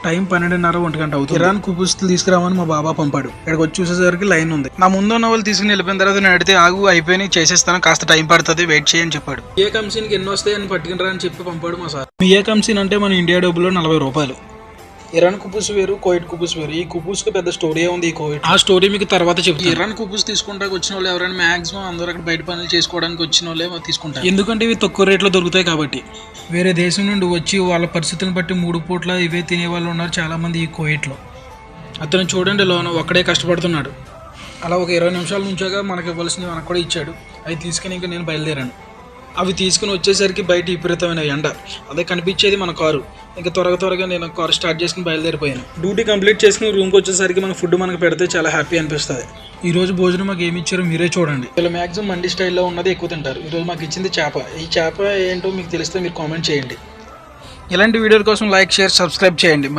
Time 12:30 1 గంట అవుతుంది. Iran కుబూస్లు తీసుకురామని మా బాబా పంపాడు. ఇక్కడికి వచ్చి చూసేసరికి లైన్ ఉంది. నా ముందు ఉన్న వాళ్ళు తీసుకుని వెళ్ళిపోయిన తర్వాత నేను అడిగితే ఆగు అయిపోయి చేసేస్తాను, కాస్త టైం పడుతుంది, వెయిట్ చేయని చెప్పాడు. ఏ కంపెనీకి ఎన్ని వస్తాయని పట్టుకుని అని చెప్పి పంపాడు మా సార్. ఏ కంపెనీ అంటే మన ఇండియా డబ్బులో 40 రూపాయలు. ఇరాన్ కుబూస్ వేరు, కోయిట్ కుబూస్ వేరు. ఈ కుబూస్ కి పెద్ద స్టోరీ ఉంది. ఈ కోయిట్ ఆ స్టోరీ మీకు తర్వాత చెప్తాను. ఇరాన్ కుబూస్ తీసుకుంటానికి వచ్చిన వాళ్ళు ఎవరైనా మాక్సిమం అందరూ అక్కడ బయట పనులు చేసుకోవడానికి వచ్చిన వాళ్ళే తీసుకుంటారు. ఎందుకంటే ఇవి తక్కువ రేట్లో దొరుకుతాయి కాబట్టి. వేరే దేశం నుండి వచ్చి వాళ్ళ పరిస్థితిని బట్టి 3 పూట్ల ఇవే తినే వాళ్ళు ఉన్నారు చాలా మంది ఈ కోయిట్లో. అతను చూడండి లోన ఒక్కడే కష్టపడుతున్నాడు. అలా ఒక 20 నిమిషాల నుంచాక మనకి ఇవ్వాల్సినవి మనకు కూడా ఇచ్చాడు. అవి తీసుకుని ఇంకా నేను బయలుదేరాను. అవి తీసుకుని వచ్చేసరికి బయట విపరీతమైన ఎండ, అదే కనిపించేది మన కారు. ఇంకా త్వరగా నేను కారు స్టార్ట్ చేసుకుని బయలుదేరిపోయాను. డ్యూటీ కంప్లీట్ చేసుకుని రూమ్కి వచ్చేసరికి మన ఫుడ్ మనకు పెడితే చాలా హ్యాపీ అనిపిస్తుంది. ఈ రోజు భోజనం మాకు ఏమి ఇచ్చారో మీరే చూడండి. వీళ్ళు మ్యాక్సిమం మండి స్టైల్లో ఉన్నది ఎక్కువ తింటారు. ఈరోజు మాకు ఇచ్చింది చేప. ఈ చేప ఏంటో మీకు తెలిస్తే మీరు కామెంట్ చేయండి. ఇలాంటి వీడియోల కోసం లైక్, షేర్, సబ్స్క్రైబ్ చేయండి. మరి